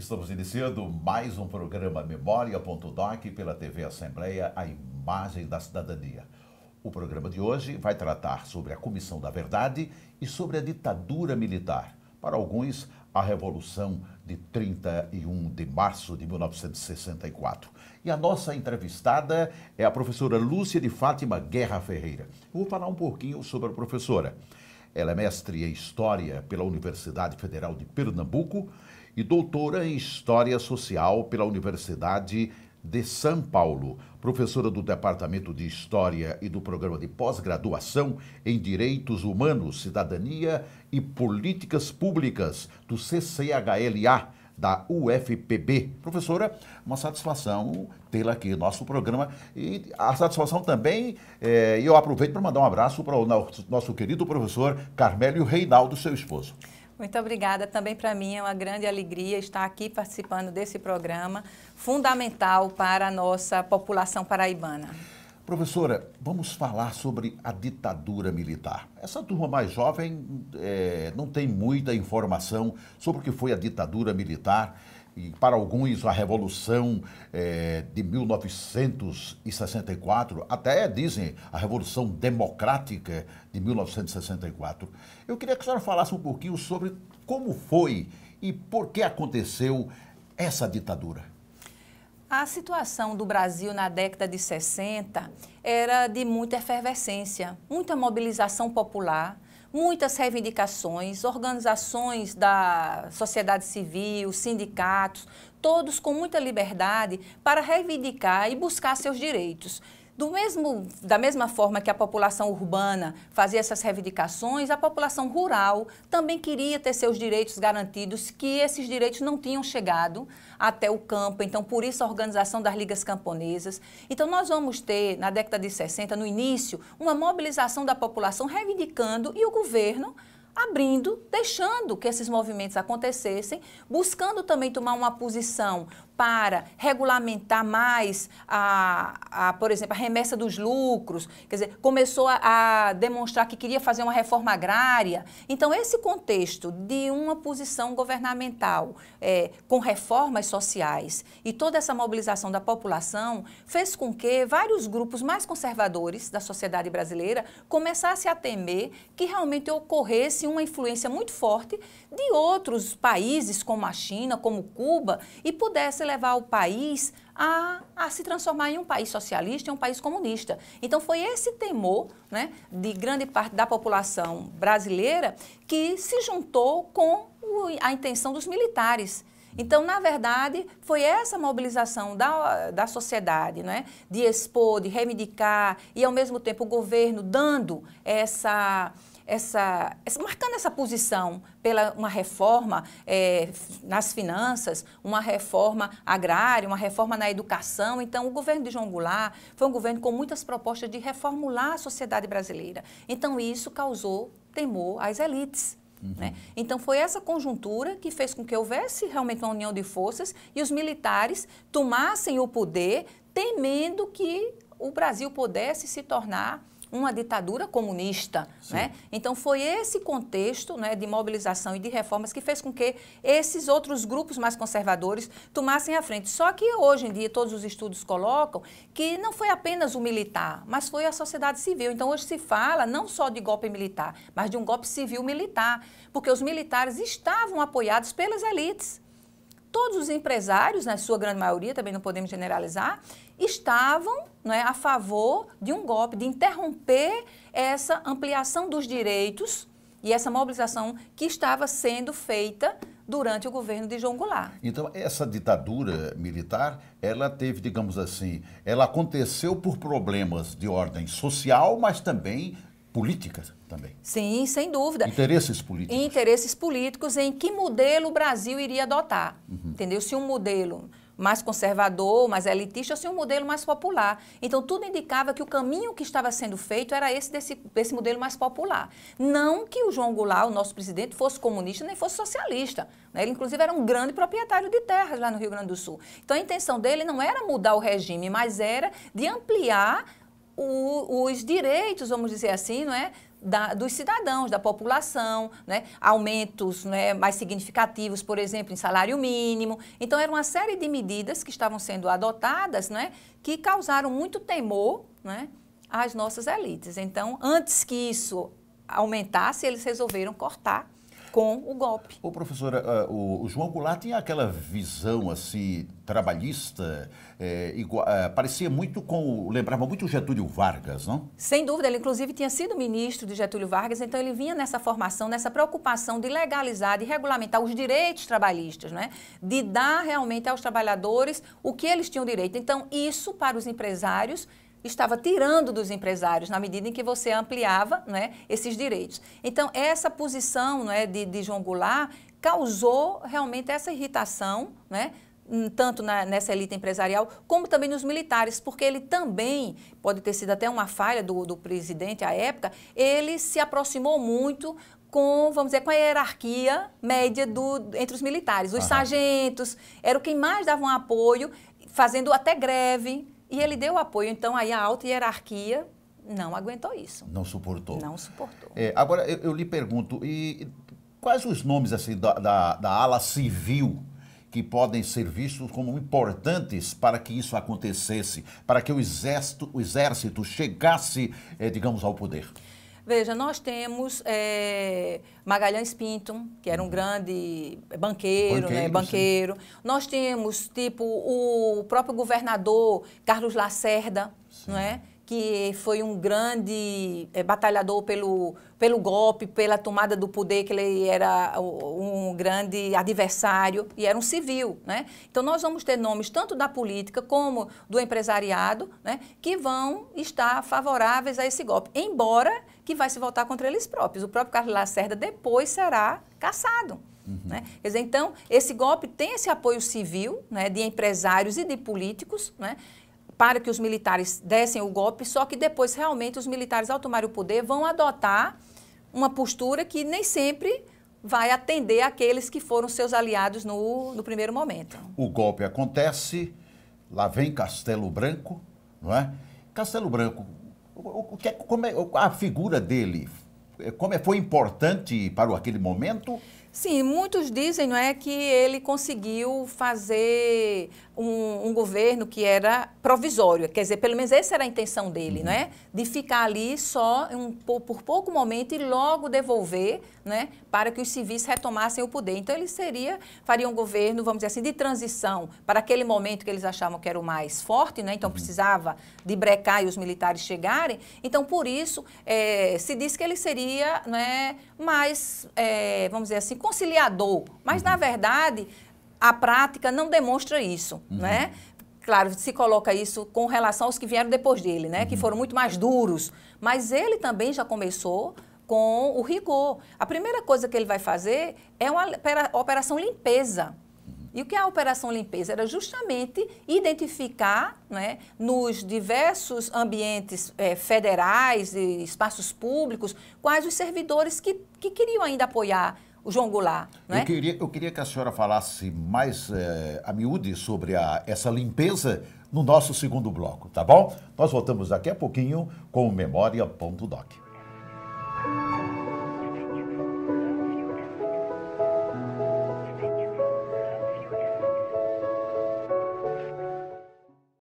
Estamos iniciando mais um programa Memória.doc pela TV Assembleia, a imagem da cidadania. O programa de hoje vai tratar sobre a Comissão da Verdade e sobre a ditadura militar. Para alguns, a Revolução de 31 de março de 1964. E a nossa entrevistada é a professora Lúcia de Fátima Guerra Ferreira. Eu vou falar um pouquinho sobre a professora. Ela é mestre em História pela Universidade Federal de Pernambuco e doutora em História Social pela Universidade de São Paulo, professora do Departamento de História e do Programa de Pós-Graduação em Direitos Humanos, Cidadania e Políticas Públicas do CCHLA, da UFPB. Professora, uma satisfação tê-la aqui no nosso programa e a satisfação também, eu aproveito para mandar um abraço para o nosso querido professor Carmélio Reinaldo, seu esposo. Muito obrigada. Também para mim é uma grande alegria estar aqui participando desse programa fundamental para a nossa população paraibana. Professora, vamos falar sobre a ditadura militar. Essa turma mais jovem não tem muita informação sobre o que foi a ditadura militar e, para alguns, a Revolução de 1964, até dizem a Revolução Democrática de 1964. Eu queria que a senhora falasse um pouquinho sobre como foi e por que aconteceu essa ditadura. A situação do Brasil na década de 60 era de muita efervescência, muita mobilização popular, muitas reivindicações, organizações da sociedade civil, sindicatos, todos com muita liberdade para reivindicar e buscar seus direitos. Da mesma forma que a população urbana fazia essas reivindicações, a população rural também queria ter seus direitos garantidos, que esses direitos não tinham chegado até o campo. Então, por isso a organização das ligas camponesas. Então, nós vamos ter, na década de 60, no início, uma mobilização da população reivindicando e o governo abrindo, deixando que esses movimentos acontecessem, buscando também tomar uma posição para regulamentar mais, por exemplo, a remessa dos lucros, quer dizer, começou a demonstrar que queria fazer uma reforma agrária. Então, esse contexto de uma posição governamental com reformas sociais e toda essa mobilização da população fez com que vários grupos mais conservadores da sociedade brasileira começassem a temer que realmente ocorresse uma influência muito forte de outros países, como a China, como Cuba, e pudesse levar o país a se transformar em um país socialista, em um país comunista. Então, foi esse temor, né, de grande parte da população brasileira que se juntou com a intenção dos militares. Então, na verdade, foi essa mobilização da sociedade, né, de expor, de reivindicar e, ao mesmo tempo, o governo dando marcando essa posição pela uma reforma nas finanças, uma reforma agrária, uma reforma na educação. Então, o governo de João Goulart foi um governo com muitas propostas de reformular a sociedade brasileira. Então, isso causou temor às elites. Né? Então, foi essa conjuntura que fez com que houvesse realmente uma união de forças e os militares tomassem o poder, temendo que o Brasil pudesse se tornar uma ditadura comunista. Né? Então, foi esse contexto, né, de mobilização e de reformas que fez com que esses outros grupos mais conservadores tomassem a frente. Só que hoje em dia todos os estudos colocam que não foi apenas o militar, mas foi a sociedade civil. Então, hoje se fala não só de golpe militar, mas de um golpe civil-militar, porque os militares estavam apoiados pelas elites. Todos os empresários, na sua grande maioria, também não podemos generalizar, estavam, né, a favor de um golpe, de interromper essa ampliação dos direitos e essa mobilização que estava sendo feita durante o governo de João Goulart. Então, essa ditadura militar, ela teve, digamos assim, ela aconteceu por problemas de ordem social, mas também políticas também. Sim, sem dúvida. Interesses políticos. Interesses políticos em que modelo o Brasil iria adotar. Entendeu? Se um modelo mais conservador, mais elitista, ou se um modelo mais popular. Então, tudo indicava que o caminho que estava sendo feito era desse modelo mais popular. Não que o João Goulart, o nosso presidente, fosse comunista nem fosse socialista. Né? Ele, inclusive, era um grande proprietário de terras lá no Rio Grande do Sul. Então, a intenção dele não era mudar o regime, mas era de ampliar os direitos, vamos dizer assim, não é? dos cidadãos, da população, né? Aumentos, né, mais significativos, por exemplo, em salário mínimo. Então, era uma série de medidas que estavam sendo adotadas, né, que causaram muito temor, né, às nossas elites. Então, antes que isso aumentasse, eles resolveram cortar com o golpe. Ô, professora, o João Goulart tinha aquela visão assim trabalhista, parecia muito lembrava muito Getúlio Vargas, não? Sem dúvida, ele inclusive tinha sido ministro de Getúlio Vargas, então ele vinha nessa formação, nessa preocupação de legalizar, de regulamentar os direitos trabalhistas, né? De dar realmente aos trabalhadores o que eles tinham direito. Então, isso para os empresários estava tirando dos empresários na medida em que você ampliava, né, esses direitos. Então, essa posição, né, de João Goulart causou realmente essa irritação, né, tanto nessa elite empresarial, como também nos militares, porque ele também, pode ter sido até uma falha do presidente à época, ele se aproximou muito com, vamos dizer, com a hierarquia média entre os militares. Os sargentos eram quem mais davam apoio, fazendo até greve. E ele deu apoio, então aí a alta hierarquia não aguentou isso. Não suportou. Não suportou. Agora, eu lhe pergunto, e quais os nomes assim, da ala civil que podem ser vistos como importantes para que isso acontecesse, para que o exército chegasse, digamos, ao poder? Veja, nós temos Magalhães Pinto, que era um grande banqueiro, né? Banqueiro. Nós temos, tipo, o próprio governador Carlos Lacerda, não é? Que foi um grande batalhador pelo golpe, pela tomada do poder, que ele era um grande adversário e era um civil, né? Então, nós vamos ter nomes tanto da política como do empresariado, né, que vão estar favoráveis a esse golpe, embora que vai se voltar contra eles próprios. O próprio Carlos Lacerda depois será cassado. Né? Quer dizer, então, esse golpe tem esse apoio civil, né, de empresários e de políticos, né, para que os militares dessem o golpe, só que depois, realmente, os militares, ao tomarem o poder, vão adotar uma postura que nem sempre vai atender aqueles que foram seus aliados no primeiro momento. O golpe acontece, lá vem Castelo Branco, não é? Castelo Branco, como é a figura dele? Foi importante para aquele momento? Sim, muitos dizem, não é, que ele conseguiu fazer um governo que era provisório, quer dizer, pelo menos essa era a intenção dele, não é? De ficar ali só por pouco momento e logo devolver, né, para que os civis retomassem o poder. Então ele faria um governo, vamos dizer assim, de transição para aquele momento que eles achavam que era o mais forte, né? Então precisava de brecar e os militares chegarem. Então por isso se diz que ele seria, né, mais, vamos dizer assim, conciliador, mas na verdade a prática não demonstra isso, né? Claro, se coloca isso com relação aos que vieram depois dele, né? Que foram muito mais duros, mas ele também já começou com o rigor. A primeira coisa que ele vai fazer é uma operação limpeza. E o que é a operação limpeza? Era justamente identificar, né, nos diversos ambientes federais e espaços públicos, quais os servidores que queriam ainda apoiar o João Goulart. Né? Eu queria que a senhora falasse mais a miúde sobre essa limpeza no nosso segundo bloco, tá bom? Nós voltamos daqui a pouquinho com o Memória.doc.